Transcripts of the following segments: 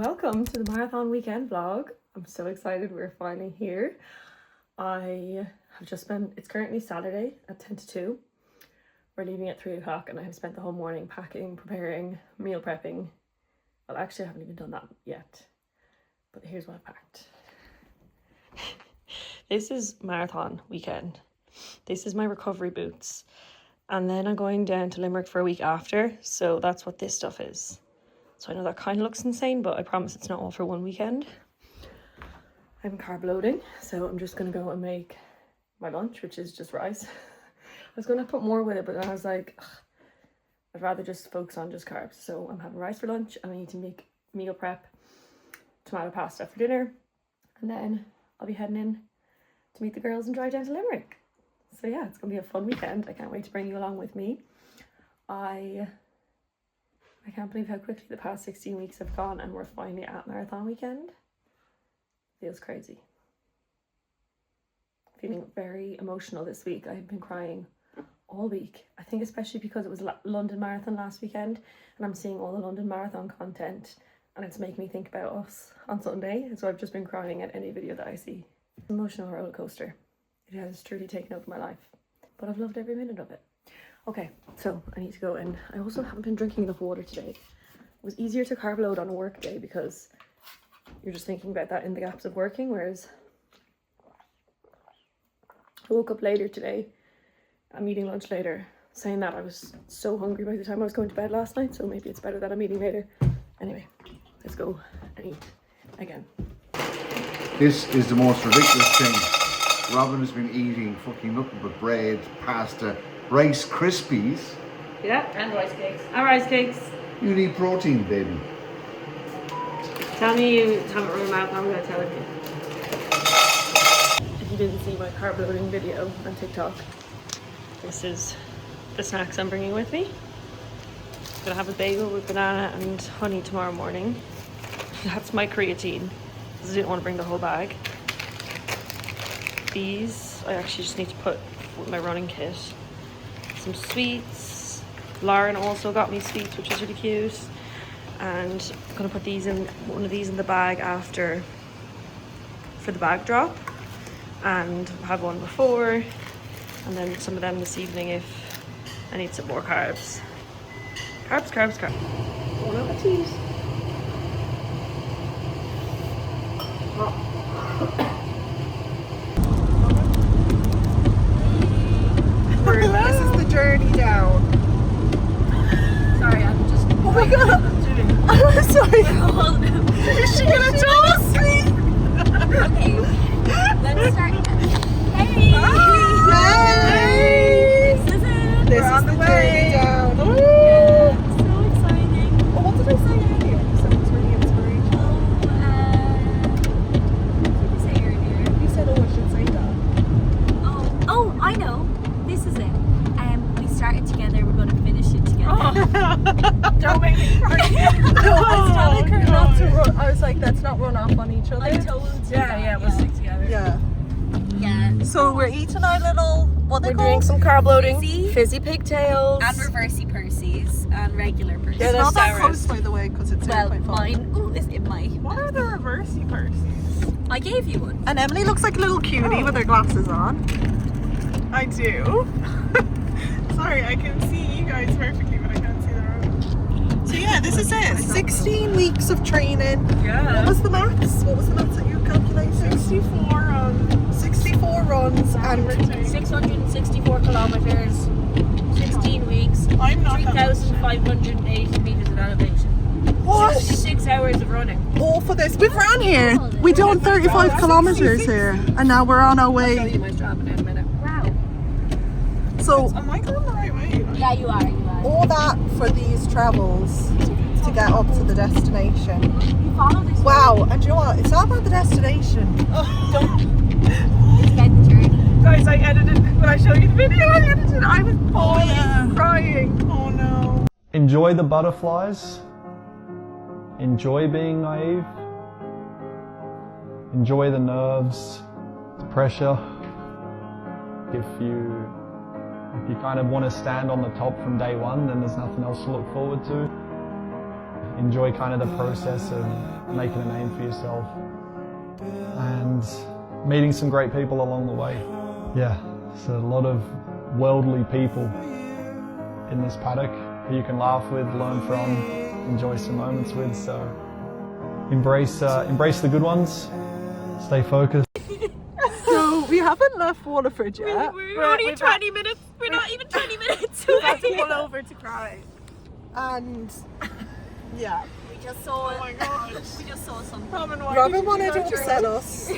Welcome to the marathon weekend vlog. I'm so excited we're finally here. It's currently Saturday at 10 to 2. We're leaving at 3 o'clock and I have spent the whole morning packing, preparing, meal prepping. Well, actually I haven't even done that yet, but here's what I packed. This is marathon weekend. This is my recovery boots. And then I'm going down to Limerick for a week after, so that's what this stuff is. So I know that kind of looks insane, but I promise it's not all for one weekend. I'm carb loading, so I'm just going to go and make my lunch, which is just rice. I was going to put more with it, but then I was like, ugh, I'd rather just focus on just carbs. So I'm having rice for lunch, and I need to make meal prep tomato pasta for dinner. And then I'll be heading in to meet the girls and drive down to Limerick. So yeah, it's going to be a fun weekend. I can't wait to bring you along with me. I can't believe how quickly the past 16 weeks have gone and we're finally at marathon weekend. Feels crazy. Feeling very emotional this week. I've been crying all week. I think especially because it was London Marathon last weekend and I'm seeing all the London Marathon content and it's making me think about us on Sunday. So I've just been crying at any video that I see. Emotional roller coaster. It has truly taken over my life, but I've loved every minute of it. Okay, so I need to go in. I also haven't been drinking enough water today. It was easier to carb load on a work day because you're just thinking about that in the gaps of working, whereas I woke up later today. I'm eating lunch later. Saying that, I was so hungry by the time I was going to bed last night, so maybe it's better that I'm eating later. Anyway, let's go and eat again. This is the most ridiculous thing. Robyn has been eating fucking nothing but bread, pasta, Rice Krispies. Yeah, and rice cakes. And rice cakes. You need protein, baby. Tell me you haven't run out, I'm going to tell you. If you didn't see my carb loading video on TikTok, this is the snacks I'm bringing with me. I'm going to have a bagel with banana and honey tomorrow morning. That's my creatine, because I didn't want to bring the whole bag. These, I actually just need to put with my running kit. Some sweets. Lauren also got me sweets, which is really cute. And I'm gonna put one of these in the bag after for the bag drop, and have one before, and then some of them this evening if I need some more carbs. Carbs. Bon appetit. This is the journey down. Sorry, I'm just. Oh my god! I'm sorry. Is she gonna tell us? Okay, let's start again. Hey! Hey! This is it. This We're is on the way. journey down. Yeah, so exciting. Oh, what did I say earlier? You said it was really inspirational. What did you say earlier? You said, oh, I should say that. Oh, I know. This is it. We started together, we're going to finish it together. Don't make me cry. No, I was telling her not to run. I was like, let's not run off on each other. I told you that, we'll stick together. Yeah. Yeah. So we're eating our little, what they We're called? doing some carb loading. Fizzy. Fizzy pigtails. And reversey Percy's and regular Percy's. Yeah, It's they're not that Sarah's. close, by the way, because it's Well, 0.5. mine is in my. What are the reversey purses? I gave you one. And Emily looks like a little cutie with her glasses on. I do. Sorry, I can see you guys perfectly, but I can't see the road. So yeah, this is it. 16 weeks of training. Yeah. What was the maths? What was the maths that you calculated? 64 runs and 664 kilometers, 16 weeks, I'm not that 3,580 meters of elevation. what? 6 hours of running. All for this. We've ran here. We done 35 kilometers here, and now we're on our I'll show way. you my Strava in a minute. Wow. So Am I going the right way? Yeah, you are. all that for these travels to get up to the destination. You follow this. Wow, and you know what? It's not about the destination. It's about the journey. Guys, I edited, when I show you the video, I edited, I was bawling, crying. Oh no. Enjoy the butterflies. Enjoy being naive. Enjoy the nerves, the pressure. If you kind of want to stand on the top from day one, then there's nothing else to look forward to. enjoy kind of the process of making a name for yourself and meeting some great people along the way. Yeah, so a lot of worldly people in this paddock who you can laugh with, learn from, enjoy some moments with. So embrace the good ones, stay focused. So we haven't left Waterford yet. We're only 20 minutes. We're not even 20 minutes away. Have to pull over to cry. And yeah, We just saw Oh my gosh. we just saw something. Robyn wanted to upset us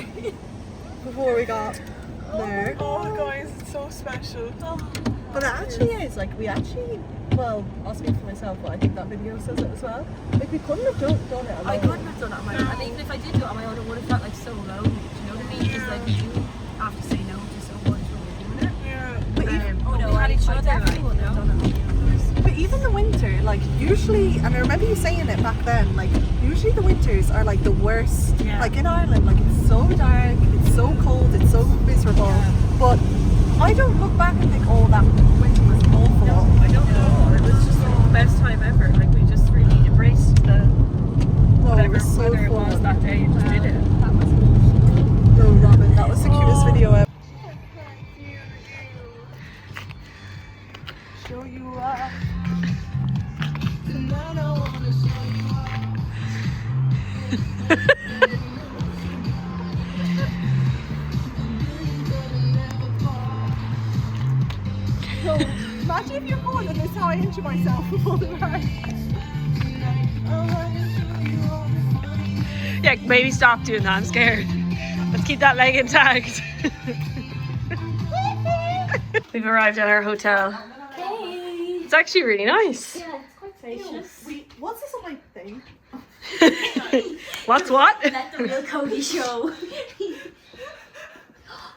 before we got there. Oh guys, it's so special. But it actually is, like, we actually, well, I'll speak for myself, but I think that video says it as well. Like, we couldn't have done it alone. I couldn't have done it on my own. And even if I did do it on my own, it would have felt like so lonely. Do you know what I mean? Because like you have to say no to so much when you're doing it. Yeah. But even, Oh no, we had each I other, definitely like, wouldn't have you done it. but even the winter, like, usually, and I remember you saying it back then, like, usually the winters are, like, the worst. Yeah. Like, in Ireland, like, it's so dark, it's so cold, it's so miserable. But I don't look back and think, oh, that winter was awful. No, I don't know. It was just the best time ever. Like we just really embraced the No, it whatever was so weather it was fun. that day and just did it. That was cool. No, Robyn, that was the cutest video ever. Show you up. So, imagine if you're going and this is how I injure myself before the ride. Yeah, maybe stop doing that. I'm scared. Let's keep that leg intact. We've arrived at our hotel. Hey. It's actually really nice. Yeah, it's quite spacious. Wait, what's this on my thing? What's what? Let the real Cody show.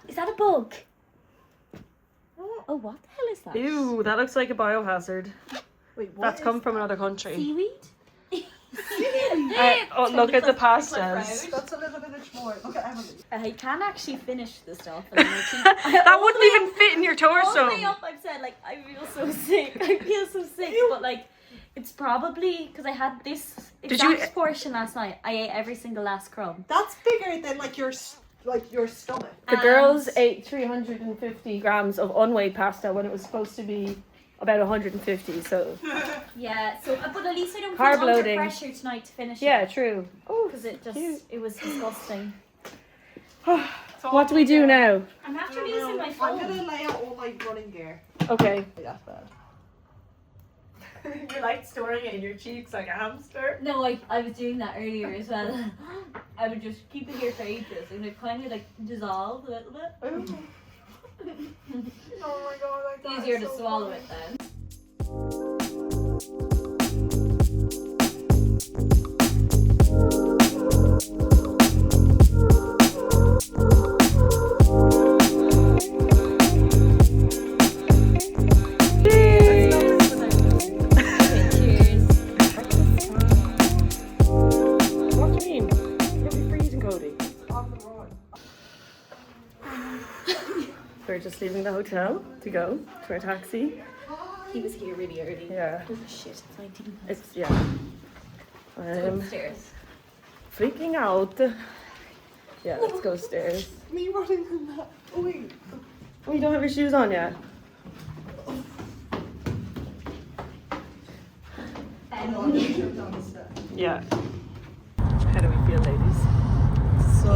Is that a bug? Oh, what the hell is that? Ew, that looks like a biohazard. Wait, what That's is come from another country. Seaweed? Oh, look at the pastas. That's a little bit of more. Look at Emily. I can actually finish the stuff. And then That wouldn't even fit in your All the way torso. up, I've said, like, I feel so sick. I feel so sick. But, like, it's probably because I had this Did you- exact portion last night. I ate every single last crumb. That's bigger than like your stomach. The girls ate 350 grams of unweighed pasta when it was supposed to be about 150. So Yeah, so, but at least I don't Carb feel under loading. pressure tonight to finish yeah, it. true. Because it was disgusting. What do we do now? I'm after using my I'm phone. gonna lay out all my running gear. Okay. Yeah, bad. You like storing it in your cheeks like a hamster. No, I was doing that earlier as well. I would just keep it here for ages and it kind of like dissolve a little bit. Oh my god, like that Easier is to so swallow funny. it then. Cheers. What do you mean? You'll be freezing, Cody. We're just leaving the hotel to go to our taxi. He was here really early. Yeah. Oh shit, it's 19. It's yeah. Upstairs. Freaking out. Yeah, let's go upstairs. Me running in that. Oh wait. Oh, you don't have your shoes on yet? Yeah. How do we feel, ladies? So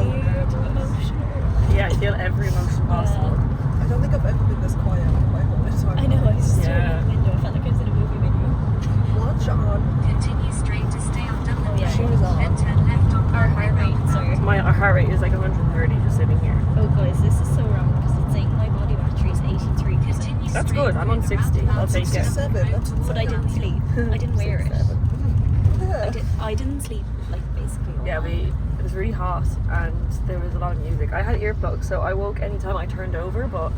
Yeah, I feel every emotion possible. I don't think I've ever been this quiet in my whole entire I know, I was just Yeah. staring out the window. I felt like I was in a movie video. Watch on. Continue straight to stay on Dublin yeah. Road Shoes on. and turn left on Our heart rates are. Our heart rate is like 130 just sitting here. Oh guys, this is so wrong because it's saying my body battery is 83%. Continue That's straight good. I'm on 60. I'll take it. 7. That's But I didn't sleep. I didn't wear it. Yeah. I didn't sleep like basically. all Yeah, night. it was really hot and there was a lot of music. I had earplugs, so I woke anytime I turned over, but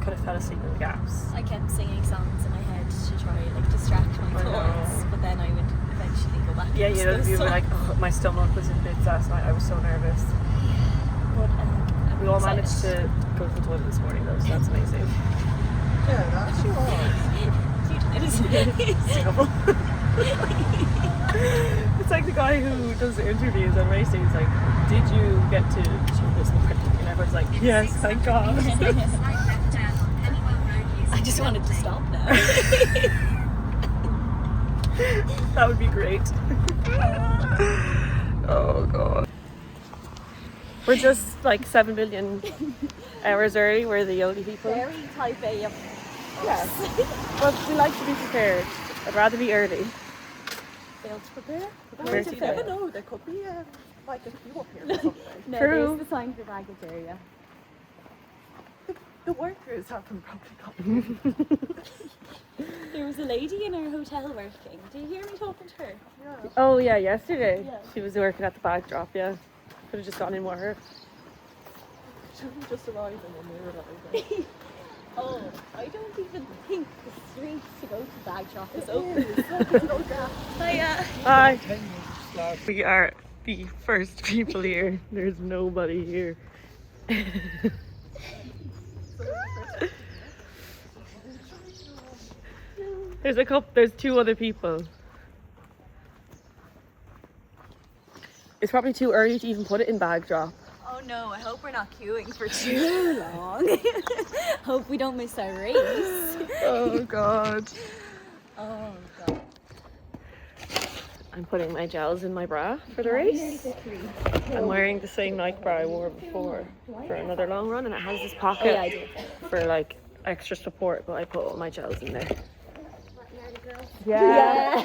kind of fell asleep in the gaps. I kept singing songs in my head to try like distract my I know. thoughts, but then I would eventually go back. Yeah, into you know, those you were songs. like, oh, my stomach was in bits last night. I was so nervous. But We all managed to go to the toilet this morning though, so that's amazing. Yeah, that actually was. Few times. Singable. It's like the guy who does the interviews on race day. He's like, did you get to show this in the print? And everyone's like, yes, thank God. I just wanted to stop now. That would be great. Oh God. We're just like 7 million hours early. We're the only people. Very type A of Yes. But we like to be prepared. I'd rather be early. failed to prepare. Where to You never go? know, there could be like a queue up here or something. No, True. there's the sign for baggage area. The workers haven't probably got There was a lady in our hotel working. Do you hear me talking to her? Oh yeah, yesterday. Yeah. She was working at the bag drop, yeah. Could have just gone in with her. Shouldn't just arrive and then they were like, Oh, I don't even think the street to go to bag shop is oh, open. there's no gas. Hi. We are the first people here. There's nobody here. There's two other people. It's probably too early to even put it in bag drop. Oh no, I hope we're not queuing for too long. Hope we don't miss our race. Oh God. Oh god. I'm putting my gels in my bra for the race. I'm wearing the same Nike bra I wore before for another long run, and it has this pocket Oh, yeah, I do. for like extra support, but I put all my gels in there. Yeah.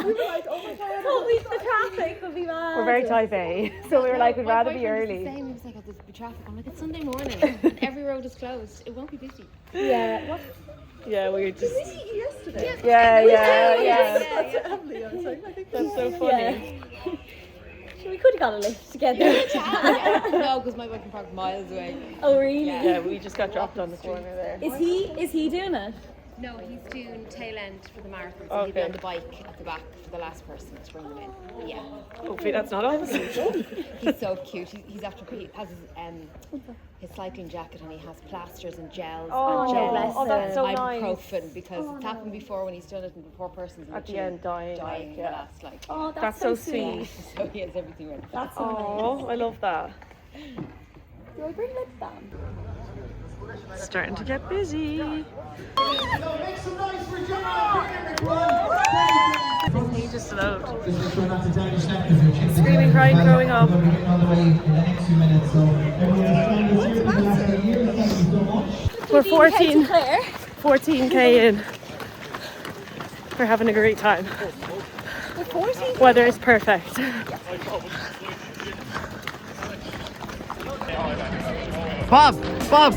We were like, oh my God. Can't beat the traffic, would be mad. We're very type A, so we were like, we'd rather be Same. early. He was like, oh, there's be traffic. I'm like, it's Sunday morning and every road is closed. It won't be busy. Yeah. What? Yeah, we were just. Yesterday. Yeah. That's Emily. I was like, I think That's so funny. We could have got a lift together. No, because my bike parked miles away. Oh really? Yeah, we just got dropped on the corner there. Is he doing it? No, he's doing tail end for the marathon, so he'll be Okay. on the bike at the back for the last person to bring them in. But yeah, Hopefully that's not us. he's so cute. He has his cycling jacket and he has plasters and gels and gels. bless Oh, that's so nice. Ibuprofen because it's happened before when he's done it and the poor person's At the literally end, dying. dying in the Yeah. last like. Oh, That's so sweet. So he has everything ready. That's so nice. Oh, I love that. Do I bring lip balm? It's starting to get busy. He just allowed. Screaming, crying, growing up. We're 14k in. We're having a great time. Weather is perfect. Bob!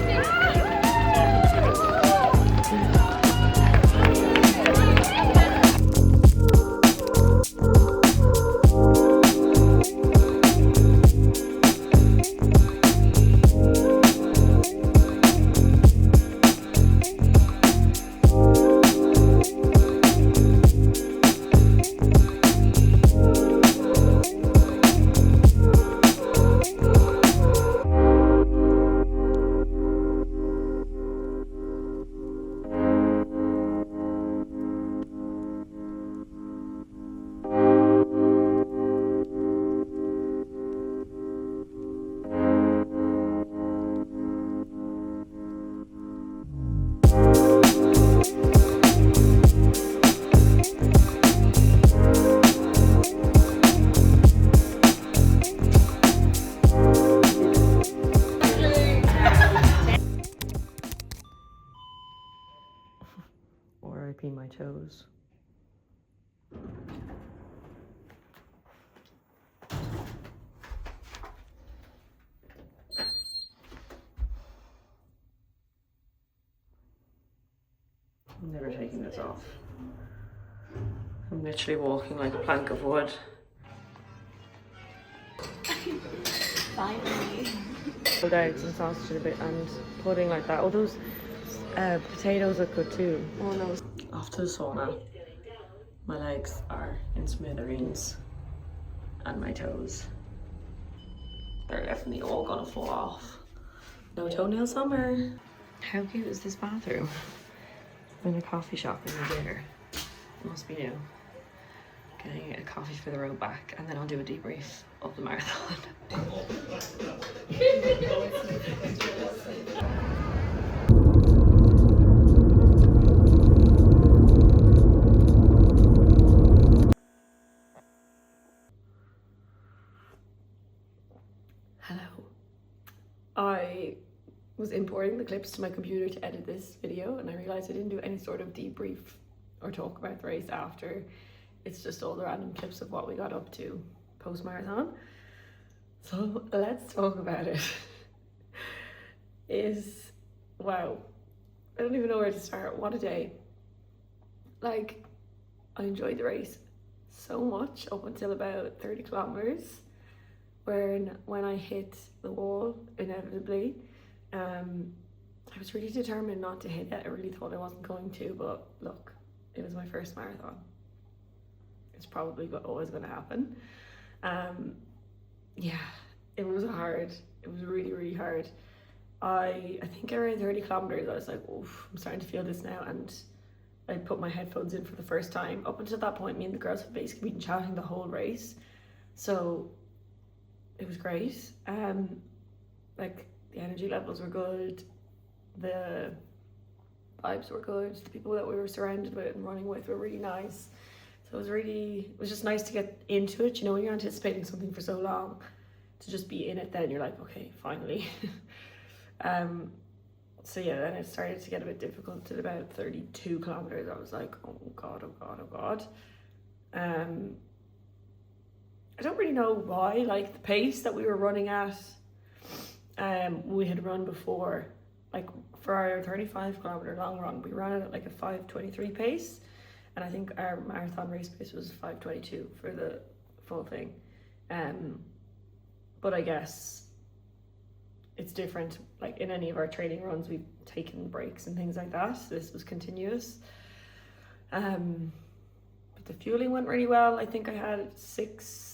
R.I.P. my toes. I'm never taking this off. I'm literally walking like a plank of wood. Finally. Pulled eggs and sausage a bit and pudding like that. Oh, those potatoes look good too. Oh no. Off to the sauna. My legs are in smithereens and my toes. They're definitely all gonna fall off. No toenail summer. How cute is this bathroom? In a coffee shop in the there. Must be new. getting a coffee for the road back, and then I'll do a debrief of the marathon. Hello. I was importing the clips to my computer to edit this video, and I realized I didn't do any sort of debrief or talk about the race after. It's just all the random clips of what we got up to post-marathon. So let's talk about it. Wow, I don't even know where to start. What a day. Like, I enjoyed the race so much up until about 30 kilometers, when I hit the wall inevitably. I was really determined not to hit it. I really thought I wasn't going to, but look, it was my first marathon. It's probably always going to happen. Yeah, it was hard. It was really, really hard. I think around 30 kilometers I was like, oof, I'm starting to feel this now, and I put my headphones in for the first time. Up until that point, me and the girls had basically been chatting the whole race, so it was great. Like, the energy levels were good, the vibes were good, the people that we were surrounded with and running with were really nice. So it was just nice to get into it. You know, when you're anticipating something for so long, to just be in it, then you're like, okay, finally. So yeah, then it started to get a bit difficult at about 32 kilometers. I was like, oh god, oh god, oh god. I don't really know why, like the pace that we were running at, we had run before. Like for our 35 kilometer long run, we ran it at like a 5:23 pace, and I think our marathon race pace was 5:22 for the full thing. But I guess it's different. Like in any of our training runs, we've taken breaks and things like that. This was continuous. But the fueling went really well. I think I had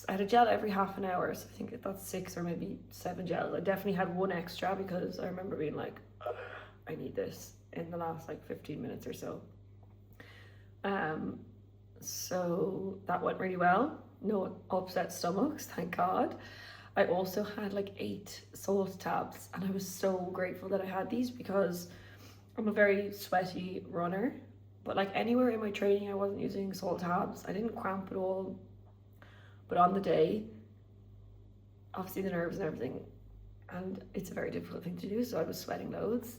a gel every half an hour, so I think that's 6 or maybe 7 gels. I definitely had one extra because I remember being like, I need this in the last like 15 minutes or so. So that went really well. No upset stomachs, thank God. I also had like 8 salt tabs, and I was so grateful that I had these because I'm a very sweaty runner, but like anywhere in my training I wasn't using salt tabs. I didn't cramp at all, but on the day, obviously the nerves and everything, and it's a very difficult thing to do, so I was sweating loads,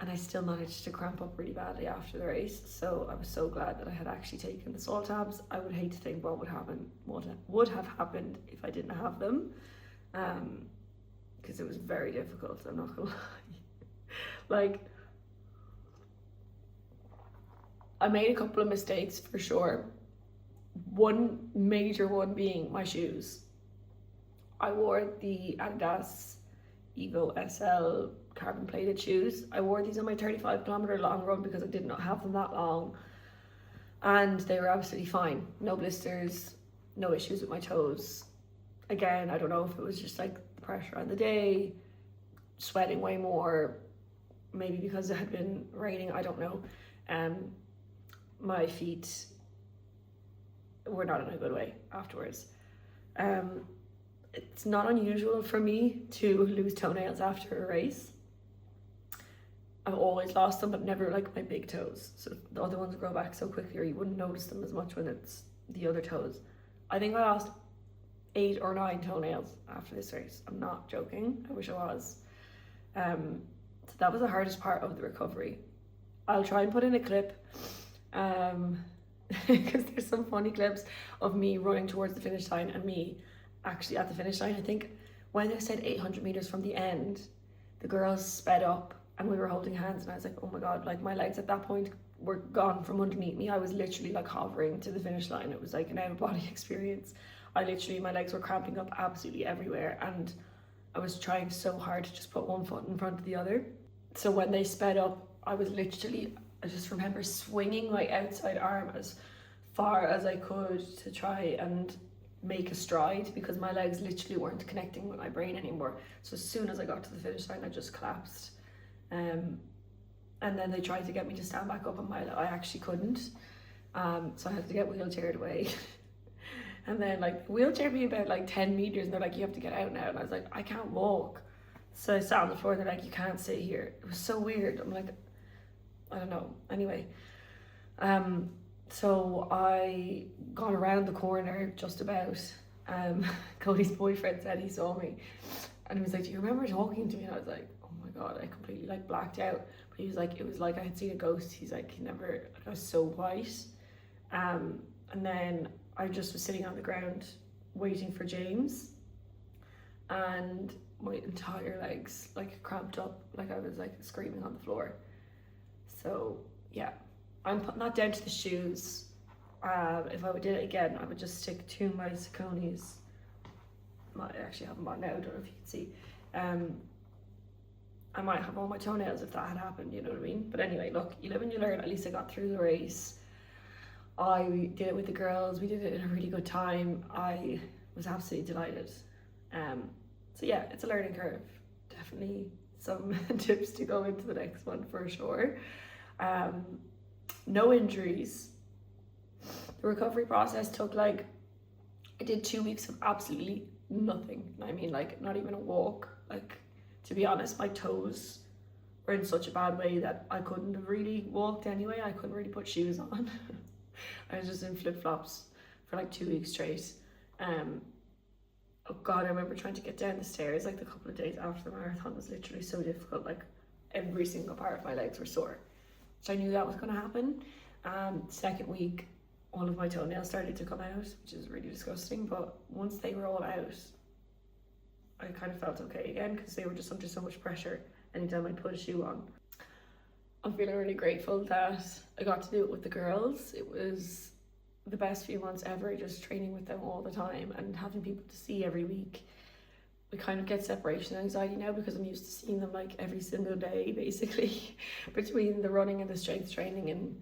and I still managed to cramp up really badly after the race. So I was so glad that I had actually taken the salt tabs. I would hate to think what would have happened if I didn't have them, because it was very difficult, I'm not gonna lie. Like, I made a couple of mistakes for sure. One major one being my shoes. I wore the Adidas Evo SL carbon plated shoes. I wore these on my 35 kilometer long run because I did not have them that long, and they were absolutely fine. No blisters, no issues with my toes. Again, I don't know if it was just like the pressure on the day, sweating way more, maybe because it had been raining, I don't know. My feet were not in a good way afterwards. It's not unusual for me to lose toenails after a race. I've always lost them, but never like my big toes. So the other ones grow back so quickly, or you wouldn't notice them as much when it's the other toes. I think I lost 8 or 9 toenails after this race. I'm not joking. I wish I was. So that was the hardest part of the recovery. I'll try and put in a clip, because there's some funny clips of me running towards the finish line and me actually at the finish line. I think when they said 800 meters from the end, the girls sped up and we were holding hands, and I was like, oh my god, like my legs at that point were gone from underneath me. I was literally like hovering to the finish line. It was like an out-of-body experience. My legs were cramping up absolutely everywhere, and I was trying so hard to just put one foot in front of the other. So when they sped up, I just remember swinging my outside arm as far as I could to try and make a stride, because my legs literally weren't connecting with my brain anymore. So as soon as I got to the finish line, I just collapsed. And then they tried to get me to stand back up, and I actually couldn't. So I had to get wheelchaired away. And then like the wheelchair be about like 10 meters and they're like, you have to get out now. And I was like, I can't walk. So I sat on the floor and they're like, you can't sit here. It was so weird. I'm like, I don't know. Anyway, so I got around the corner just about. Cody's boyfriend said he saw me and he was like, do you remember talking to me? And I was like, oh my God, I completely like blacked out. But he was like, it was like I had seen a ghost. He's like, he never, I was so white. And then I just was sitting on the ground waiting for James, and my entire legs like cramped up, like I was like screaming on the floor. So yeah, I'm putting that down to the shoes. If I did it again, I would just stick to my Saucony's. I actually have them on now, I don't know if you can see. I might have all my toenails if that had happened, you know what I mean? But anyway, look, you live and you learn. At least I got through the race. I did it with the girls. We did it in a really good time. I was absolutely delighted. So yeah, it's a learning curve. Definitely some tips to go into the next one for sure. No injuries. The recovery process took like, I did 2 weeks of absolutely nothing. I mean, like not even a walk. Like, to be honest, my toes were in such a bad way that I couldn't have really walked anyway. I couldn't really put shoes on. I was just in flip-flops for like 2 weeks straight. Oh God, I remember trying to get down the stairs like the couple of days after the marathon was literally so difficult. Like every single part of my legs were sore. So I knew that was gonna happen. Second week, all of my toenails started to come out, which is really disgusting. But once they were all out, I kind of felt okay again because they were just under so much pressure anytime I put a shoe on. I'm feeling really grateful that I got to do it with the girls. It was the best few months ever, just training with them all the time and having people to see every week. We kind of get separation anxiety now because I'm used to seeing them like every single day, basically. Between the running and the strength training and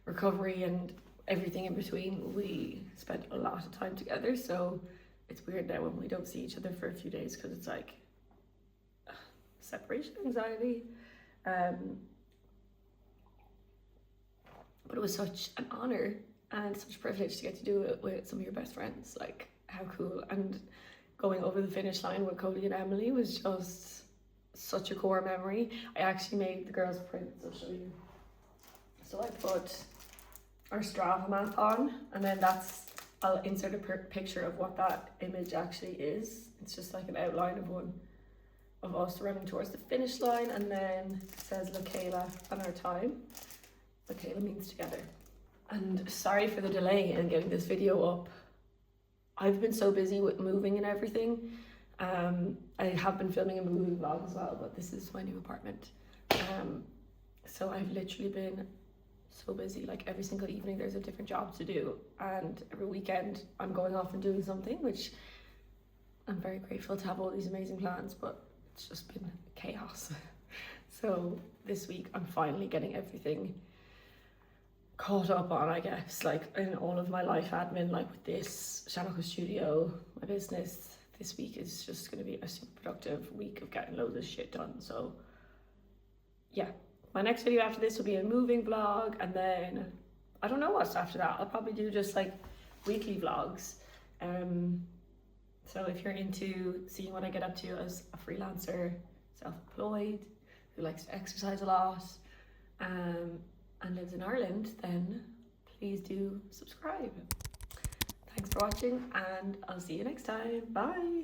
recovery and everything in between, we spent a lot of time together. So it's weird now when we don't see each other for a few days because it's like separation anxiety. But it was such an honor and such a privilege to get to do it with some of your best friends. Like, how cool. And going over the finish line with Cody and Emily was just such a core memory. I actually made the girls' prints, I'll show you. So I put our Strava map on, and then I'll insert a picture of what that image actually is. It's just like an outline of one of us running towards the finish line, and then it says Lakayla and our time. Lakayla means together. And sorry for the delay in getting this video up. I've been so busy with moving and everything. I have been filming a moving vlog as well, but this is my new apartment. So I've literally been so busy. Like every single evening there's a different job to do, and every weekend I'm going off and doing something, which I'm very grateful to have all these amazing plans, but it's just been chaos. So this week I'm finally getting everything caught up on, I guess, like in all of my life admin, like with this Shanaka studio, my business. This week is just going to be a super productive week of getting loads of shit done. So yeah, my next video after this will be a moving vlog, and then I don't know what's after that. I'll probably do just like weekly vlogs. So if you're into seeing what I get up to as a freelancer, self-employed, who likes to exercise a lot, and lives in Ireland, then please do subscribe. Thanks for watching, and I'll see you next time. Bye.